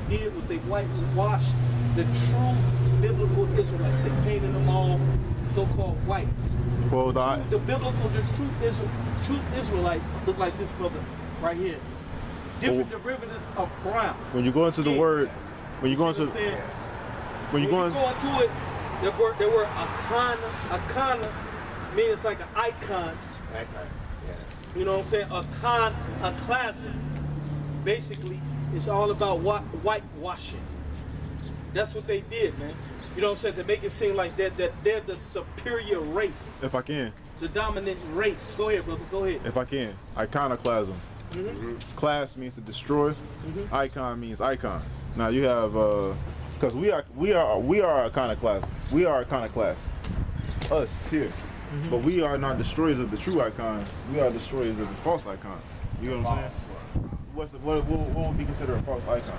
did was they whitewashed the true biblical Israelites. They painted them all so-called white. Well, the true Israelites look like this brother right here. Different derivatives of brown. When you go into the word, when you go into, when you go into it, the word akana means like an icon. You know what I'm saying? A classic. Basically, it's all about whitewashing. That's what they did, man. You know what I'm saying? To make it seem like that they're the superior race. If I can. The dominant race. Go ahead, brother. Go ahead. If I can. Iconoclasm. Class means to destroy. Icon means icons. Now you have because we are iconoclasm. We are iconoclasts. Us here. But we are not destroyers of the true icons. We are destroyers of the false icons. You know what I'm saying? What would be considered a false icon?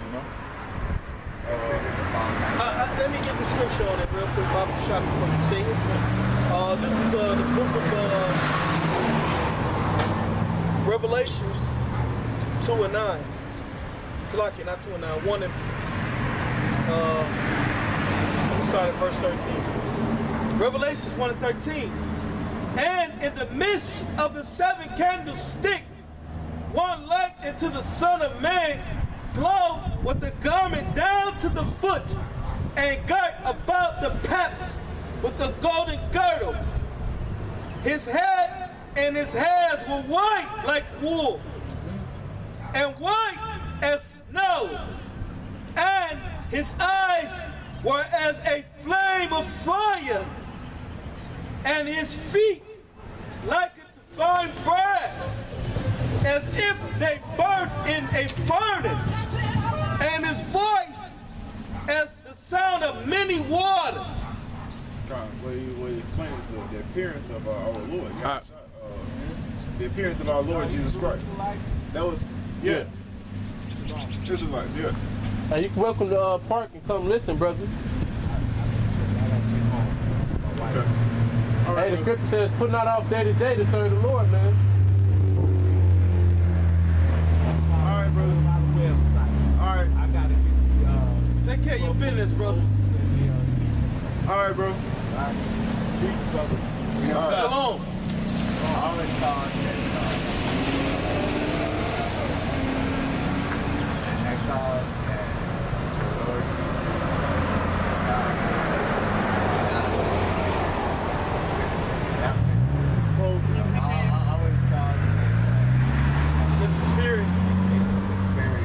You know? Let me get the scripture on it real quick, Bobby, shot me from the sing it. This is the book of Revelations 2 and 9. Salaki, not 2 and 9. 1 and let me start at verse 13. Revelations 1 and 13. And in the midst of the 7 candlesticks, one like unto the Son of Man, clothed with the garment down to the foot, and girt about the paps with the golden girdle. His head and his hairs were white like wool, and white as snow, and his eyes were as a flame of fire, and his feet like unto fine brass, as if they burnt in a furnace, and his voice as the sound of many waters. What he explains is the appearance of our Lord. The appearance of our Lord Jesus Christ. That was, yeah. Israelites, yeah. Hey, you're welcome to park and come listen, brother. Okay. Hey, the scripture says, put not off day to day to serve the Lord, man. All right, brother. All right. I gotta get the Take care of your business, brother. All right, bro. Peace, brother. Shalom. I always thought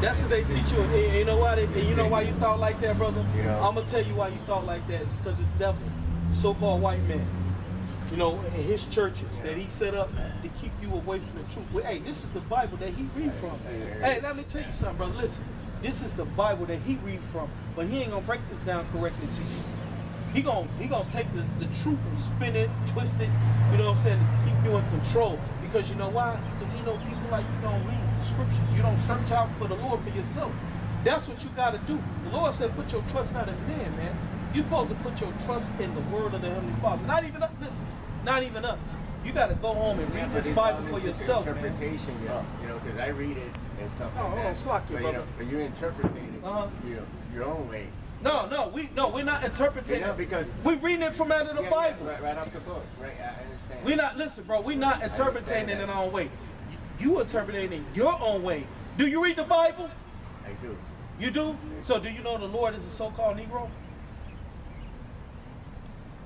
That's what they teach you. And you know why? You know why you thought like that, brother? Yeah. I'm gonna tell you why you thought like that. It's because it's devil, so-called white man. You know, in his churches that he set up to keep you away from the truth. Well, hey, this is the Bible that he read from. Hey, let me tell you something, brother. Listen, this is the Bible that he read from, but he ain't gonna break this down correctly to you. He gonna take the truth and spin it, twist it. You know what I'm saying? To keep you in control. Because you know why? Because he know people like you don't read the scriptures. You don't search out for the Lord for yourself. That's what you got to do. The Lord said, put your trust not in man, man. You're supposed to put your trust in the word of the Heavenly Father. Not even us. Listen, not even us. You got to go home and read this Bible for yourself, man. Interpretation, you know, because I read it and stuff like that. Slack you, brother. But you interpreting it, your own way. No, we're not interpreting it. Because we're reading it from out of the Bible. Right off the book, right? I understand. We're not, listen, bro, we're not interpreting it in our own way. You interpreting it in your own way. Do you read the Bible? I do. You do? So do you know the Lord is a so-called Negro?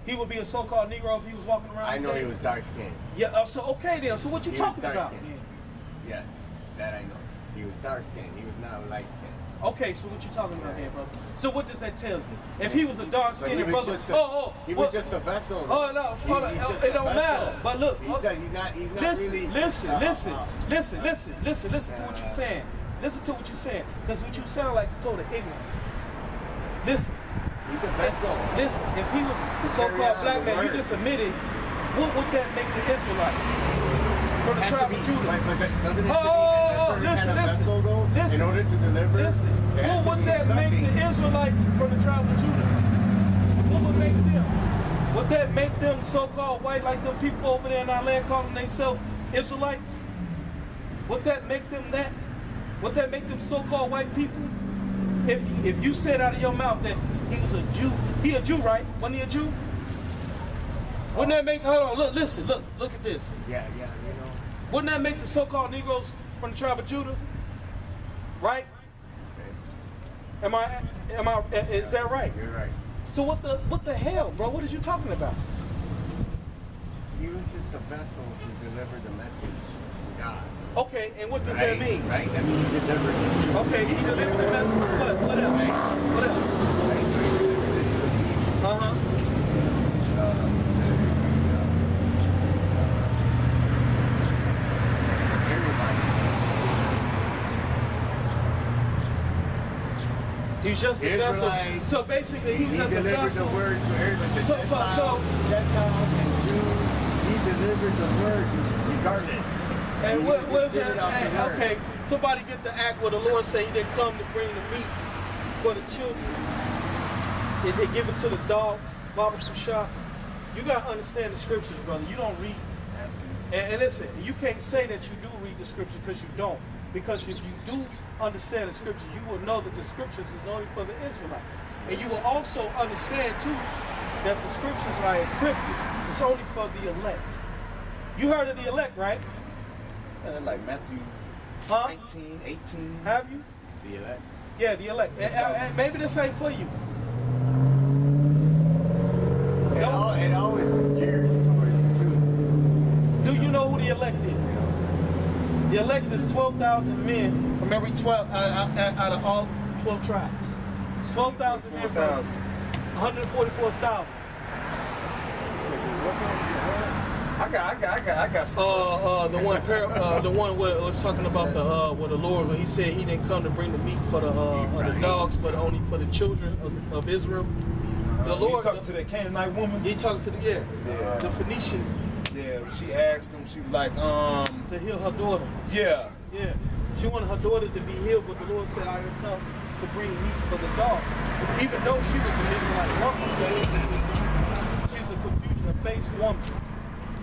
He would be a so-called Negro if he was walking around. I know he was dark-skinned. Yeah, so okay then. So what you talking about? Yes, that I know. He was dark-skinned. He was not light-skinned. Okay, so what you talking about here, brother? So what does that tell you? If he was a dark-skinned brother, he was just a vessel. Oh no, it don't matter. But look, he's not really. Listen to what you're saying. Listen to what you're saying, because what you sound like is total ignorance. Listen. He's a vessel. Listen, if he was a so-called black man, you just admitted, what would that make the Israelites? From the tribe of Judah. But doesn't it have to be a certain kind of vessel, though, in order to deliver? Listen, what would that make the Israelites from the tribe of Judah? What would make them? Would that make them so-called white, like them people over there in our land calling themselves Israelites? Would that make them that? Would that make them so-called white people? If you said out of your mouth that he was a Jew, he a Jew, right? Wasn't he a Jew? Wouldn't that make, hold on, look, listen, look at this. Yeah, you know. Wouldn't that make the so-called Negroes from the tribe of Judah? Right? Okay. Is that right? You're right. So what the hell, bro? What are you talking about? He was just a vessel to deliver the message from God. Okay, and what does that mean? Right? That means he delivered it. Okay, he delivered the message. What else? Right. What else? Right? So he delivered it to the people. Uh-huh. He's just a vessel. So basically, he's just a vessel. He delivered the word to everybody. Gentiles and Jews. He delivered the word regardless. And what is that? Okay, somebody get the act where the Lord say he didn't come to bring the meat for the children. They give it to the dogs, barbecue shop. You got to understand the scriptures, brother. You don't read. And listen, you can't say that you do read the scriptures because you don't. Because if you do understand the scriptures, you will know that the scriptures is only for the Israelites. And you will also understand, too, that the scriptures are encrypted. It's only for the elect. You heard of the elect, right? Like Matthew 19, 18. Have you? The elect. Yeah, the elect. Maybe this ain't for you. It always gears towards the Jews. Do you know who the elect is? The elect is 12,000 men from every 12, out of all 12 tribes. 12,000 men from 144,000. I got some. The one where it was talking about where the Lord, when he said he didn't come to bring the meat for the dogs, but only for the children of Israel. The Lord he talked to that Canaanite woman. He talked to the the Phoenician. Yeah, she asked him. She was like, to heal her daughter. Yeah. Yeah. She wanted her daughter to be healed, but the Lord said, I have come to bring meat for the dogs. Even though she was an Israelite woman, she was a confusion of face woman.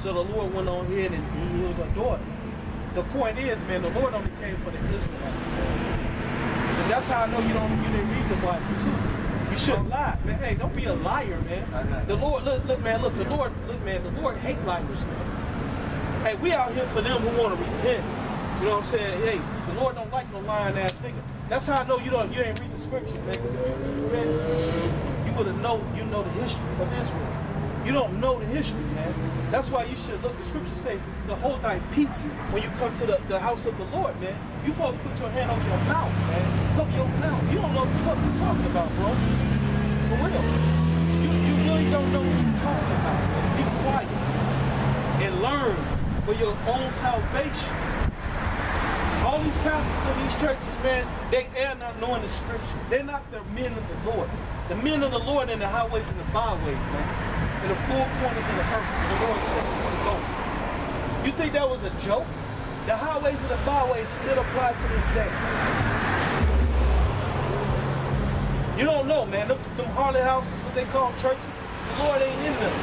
So the Lord went on here and he healed her daughter. The point is, man, the Lord only came for the Israelites, man. And that's how I know you didn't read the Bible too. You shouldn't lie, man. Hey, don't be a liar, man. The Lord, look, man, the Lord hate liars, man. Hey, we out here for them who want to repent. You know what I'm saying? Hey, the Lord don't like no lying ass nigga. That's how I know you ain't read the scripture, man. Because if you read the scripture, you would have know the history of Israel. You don't know the history, man. That's why you should look. The scriptures say to hold thy peace when you come to the house of the Lord, man. You supposed to put your hand over your mouth, man. Cover your mouth. You don't know what the fuck you're talking about, bro. For real. You really don't know what you're talking about. Be quiet and learn for your own salvation. All these pastors in these churches, man, they are not knowing the scriptures. They're not the men of the Lord. The men of the Lord in the highways and the byways, man. In the four corners of the earth, the Lord sent them to go. You think that was a joke? The highways and the byways still apply to this day. You don't know, man. Them Harley houses, what they call churches, the Lord ain't in them.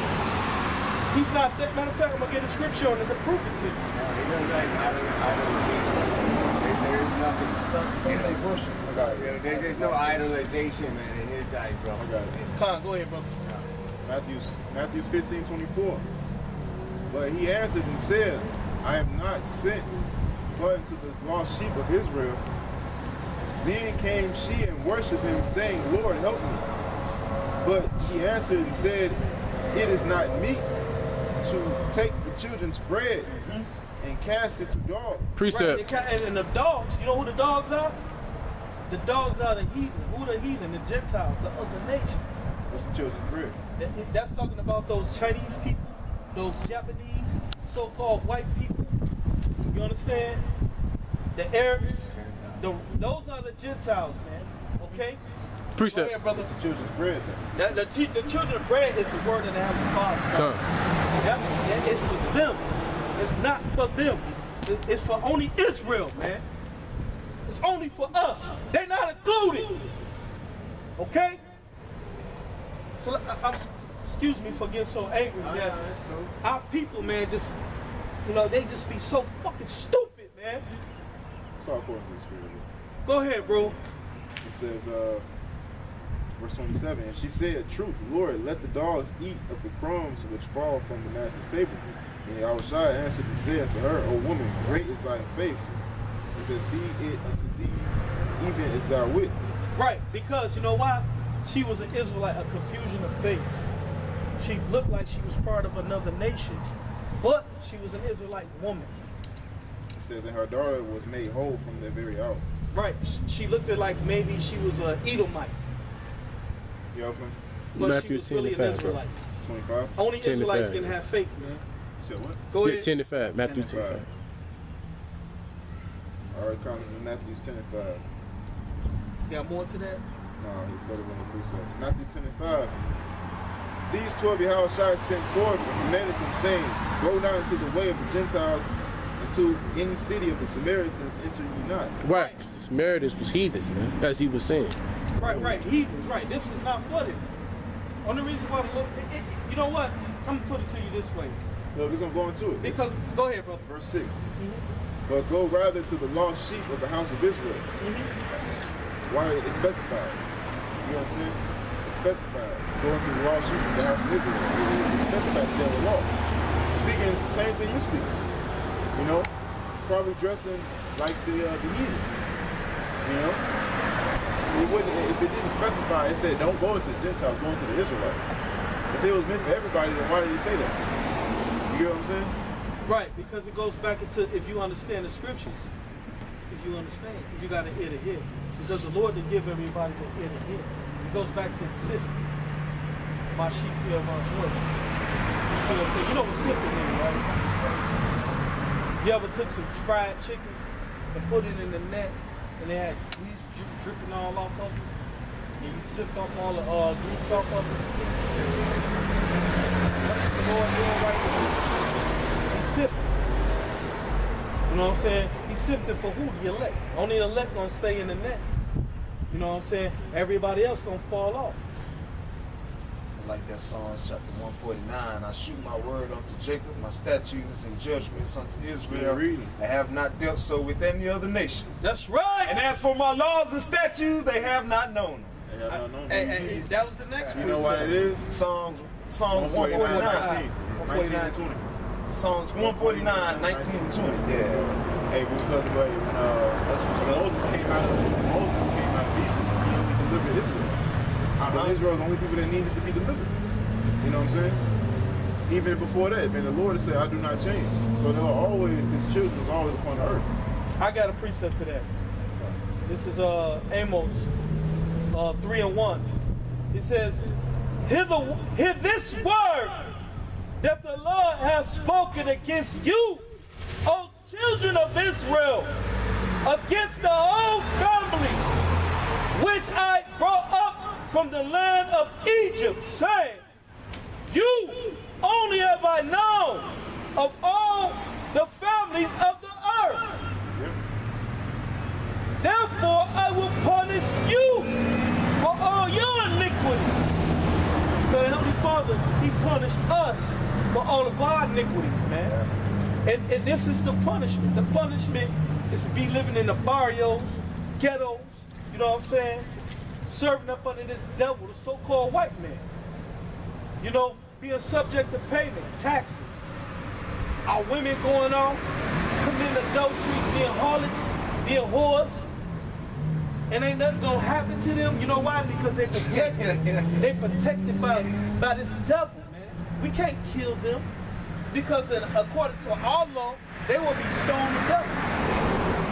He's not that. Matter of fact, I'm going to get a scripture on it to prove it to you. There's nothing. Sunday worship. There's no idolization, man, in his eyes, bro. Con, go ahead, bro. Matthew 15:24. But he answered and said, I am not sent but unto the lost sheep of Israel. Then came she and worshipped him, saying, Lord, help me. But he answered and said, it is not meet to take the children's bread and cast it to dogs. Precept. Right. And the dogs, you know who the dogs are? The dogs are the heathen. Who the heathen? The Gentiles, the other nations. What's the children's bread? That's talking about those Chinese people, those Japanese, so-called white people. You understand? The Arabs. Those are the Gentiles, man. Okay? Precept. Go ahead, brother. The children's bread, then. The children's bread is the word of the Heavenly Father. It's for them. It's not for them. It's for only Israel, man. It's only for us. They're not included. Okay? So, excuse me for getting so angry, man. Our people, man, just, they just be so fucking stupid, man. It's all according to the Spirit. Go ahead, bro. It says, verse 27, and she said, truth, Lord, let the dogs eat of the crumbs which fall from the master's table. And Yahushua answered and said unto her, O woman, great is thy faith. It says, be it unto thee, even as thou wilt. Right, because you know why? She was an Israelite, a confusion of face. She looked like she was part of another nation, but she was an Israelite woman. It says, and her daughter was made whole from that very hour. Right, she looked at like maybe she was an Edomite. You know, But Matthew she was 10 really to an 5, bro. Israelite. 25? Only 10 to Israelites 5. can have faith, man. You said what? Go Yeah, ahead. 10 to 5. Matthew 10 10 to to 5. 5. All right, comes in Matthew 10 and 5. Got more to that? No, he better than the precept. Matthew 10 and 5. These 12 Yahushua sent forth and commanded them, saying, go not into the way of the Gentiles, into any city of the Samaritans enter ye not. Right, 'cause the Samaritans was heathens, man, as he was saying. Right, heathens, right. This is not for them. Only reason why the Lord, you know what? I'm going to put it to you this way. Look, we're going to go into it. Because, go ahead, brother. Verse 6. But go rather to the lost sheep of the house of Israel. Why it's specified? You know what I'm saying? It's specified. Going to the lost sheep of the house of Israel. It's specified that they were lost. Speaking the same thing you speak. You know? Probably dressing like the heathens. You know? It wouldn't, if it didn't specify, it said don't go into the Gentiles, go into the Israelites. If it was meant for everybody, then why did he say that? You get what I'm saying? Right, because it goes back into if you understand the scriptures. If you understand, you got an ear to hear. Because the Lord didn't give everybody the ear to hear. It goes back to the system. My sheep hear my voice. You see what I'm saying? You know what sifting is, right? You ever took some fried chicken and put it in the net and they had grease dripping all off of it? And you sift off all the grease off of it? That's what the Lord doing right now. He's sifting. You know what I'm saying? He's sifting for who? The elect. Only the elect gonna stay in the net. You know what I'm saying? Everybody else gonna fall off. Like that Psalms chapter 149, I shoot my word unto Jacob, my statutes and judgments unto Israel. I have not dealt so with any other nation. That's right. And as for my laws and statutes, they have not known them. They have not known Hey, that was the next one. You know what it is? Psalms 149, 19 and 20. Psalms 149, 19 and 20. Yeah. Hey, because when That's what's up. Moses came out of Egypt, he only delivered Israel. So Israel is the only people that needed to be delivered. You know what I'm saying? Even before that, man, the Lord said, I do not change. So there were always, his children was always upon the earth. I got a precept to that. This is Amos 3:1. It says, hear this word that the Lord has spoken against you, O children of Israel, against the whole family, which I brought up from the land of Egypt, saying, you only have I known of all the families of the earth. Therefore I will punish you for all your iniquities. So the Heavenly Father, he punished us for all of our iniquities, man. And this is the punishment. The punishment is to be living in the barrios, ghettos, you know what I'm saying? Serving up under this devil, the so-called white man. You know, being subject to payment, taxes. Our women going off, committing adultery, being harlots, being whores. And ain't nothing gonna happen to them. You know why? Because they protected. They protected by this devil, man. We can't kill them. Because according to our law, they will be stoned to death.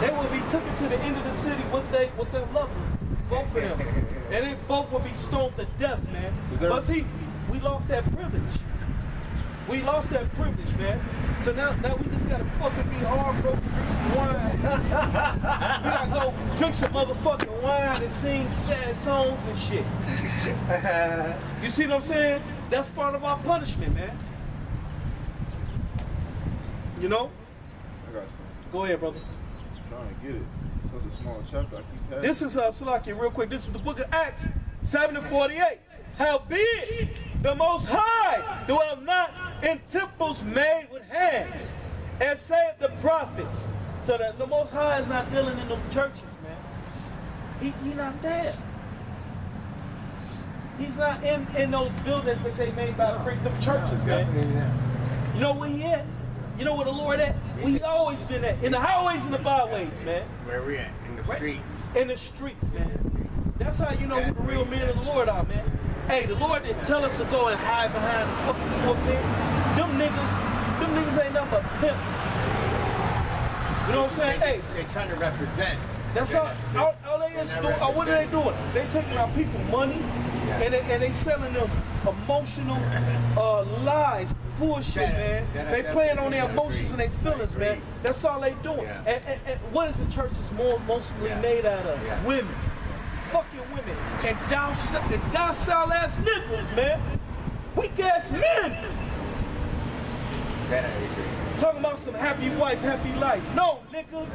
They will be taken to the end of the city with their loved one. Both of them. And they both will be stoned to death, man. But see, we lost that privilege. We lost that privilege, man. So now we just gotta fucking be heartbroken, drink some wine. We gotta go drink some motherfucking wine and sing sad songs and shit. You see what I'm saying? That's part of our punishment, man. You know? I got some. Go ahead, brother. I'm trying to get it. Such a small chapter, I keep passing. This is Salakia, real quick. This is the book of Acts 7:48. Howbeit, the Most High dwell not in temples made with hands, as saith the prophets. So that the Most High is not dealing in them churches, man. He not there. He's not in those buildings that they made by them churches, man. You know where he at? You know where the Lord at? Where he always been at. In the highways and the byways, man. Where we at? In the streets. In the streets, man. That's how you know who the real men of the Lord are, man. Hey, the Lord didn't tell us to go and hide behind the fucking pulpit. Them niggas ain't nothing but pimps. You know what I'm saying? Hey, They're trying to represent. that's all they is doing. What are they doing? They taking our people money and they selling them emotional lies, bullshit, man. They playing on their emotions and their feelings, man. That's all they doing. And what is the churches mostly made out of? Women. Fucking women. And docile ass niggas, man. Weak ass men. Talking about some happy wife, happy life. No, nigga.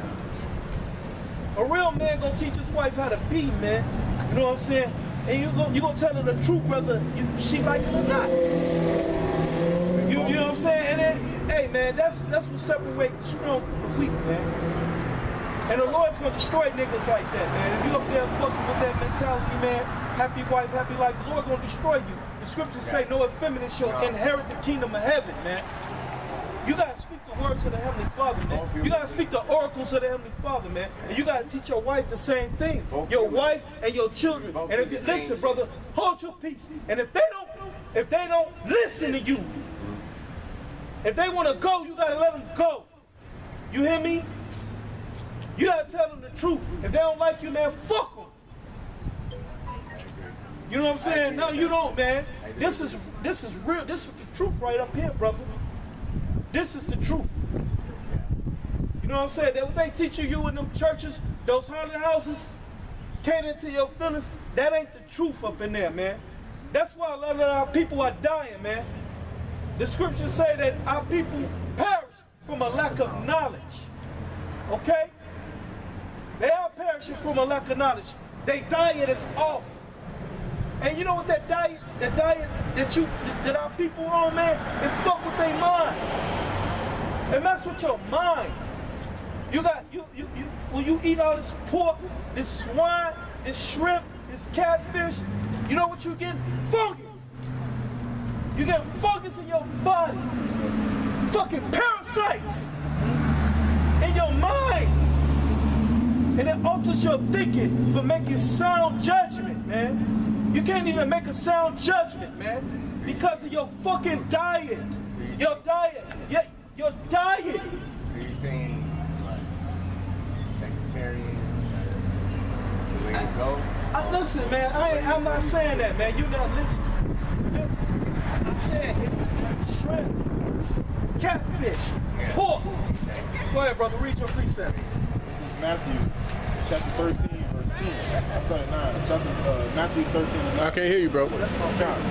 A real man gonna teach his wife how to be, man. You know what I'm saying? And you gonna tell her the truth, whether she like it or not. You know what I'm saying? And then, hey, man, that's what separates the strong from the weak, man. And the Lord's gonna destroy niggas like that, man. If you up there fucking with that mentality, man, happy wife, happy life, the Lord gonna destroy you. The scriptures say no effeminate shall inherit the kingdom of heaven, man. You gotta speak the words of the Heavenly Father, man. You gotta speak the oracles of the Heavenly Father, man. And you gotta teach your wife the same thing. Your wife and your children. And if you listen, brother, hold your peace. And if they don't listen to you, if they wanna go, you gotta let them go. You hear me? You gotta tell them the truth. If they don't like you, man, fuck them. You know what I'm saying? No, you don't, man. This is real. This is the truth right up here, brother. This is the truth. You know what I'm saying? That what they teach you in them churches, those haunted houses, catering to your feelings, that ain't the truth up in there, man. That's why a lot of our people are dying, man. The scriptures say that our people perish from a lack of knowledge. Okay? They are perishing from a lack of knowledge. Their diet is off. And you know what that diet that our people on, man, it fuck with their minds. It mess with your mind. You when you eat all this pork, this swine, this shrimp, this catfish, you know what you get? Fungus. You get fungus in your body. Fucking parasites in your mind. And it alters your thinking for making sound judgment, man. You can't even make a sound judgment, man, because of your fucking diet. Your diet. Your diet. So you're saying what? Vegetarian? The way to go? Listen, man, I'm not saying that, man. You not listening. Listen. I'm saying shrimp, catfish, pork. Go ahead, brother. Read your precept. This is Matthew chapter 13, verse 10. I started 9. Matthew 13 and 9. I can't hear you, bro. That's my count.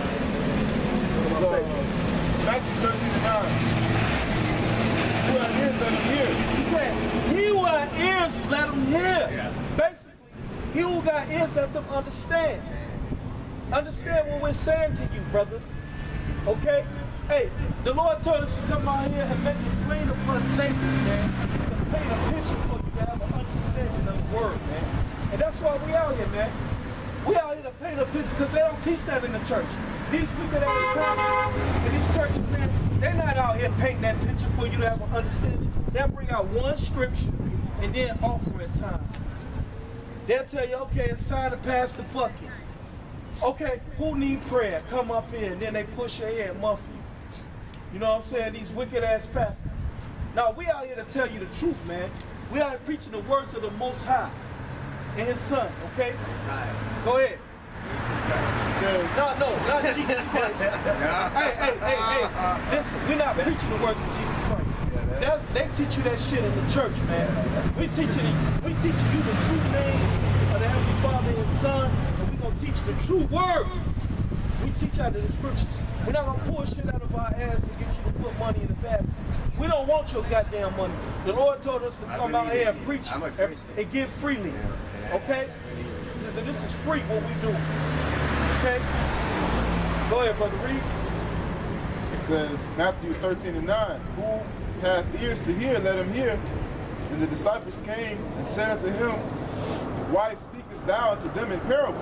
Matthew 13 and 9. Who had ears, let him hear. He said, he who had ears, let him hear. Yeah. Basically, he who got ears, let them understand. Understand what we're saying to you, brother. Okay? Hey, the Lord told us to come out here and make it plain upon tables, man. To paint a picture for you to have an understanding of the word, man. And that's why we out here, man. We out here to paint a picture because they don't teach that in the church. These wicked ass pastors in these churches, man, they're not out here painting that picture for you to have an understanding. They'll bring out one scripture and then offer it time. They'll tell you, okay, it's time to pass the bucket. Okay, who need prayer? Come up here, and then they push your head and muff you. You know what I'm saying? These wicked ass pastors. Now, we out here to tell you the truth, man. We out here preaching the words of the Most High and His Son, okay? Go ahead. No, not Jesus Christ. Hey, listen, we're not preaching the words of Jesus Christ. They teach you that shit in the church, man. We teaching you the true name of the Heavenly Father and His Son, and we're gonna teach the true word. We teach out of the scriptures. We're not gonna pull shit out of our ass to get you to put money in the basket. We don't want your goddamn money. The Lord told us to come out here and preach and give freely. Okay? This is free what we do. Okay? Go ahead, brother, read. It says, Matthew 13 and 9. Who hath ears to hear, let him hear And the disciples came and said unto him, Why speakest thou unto them in parables?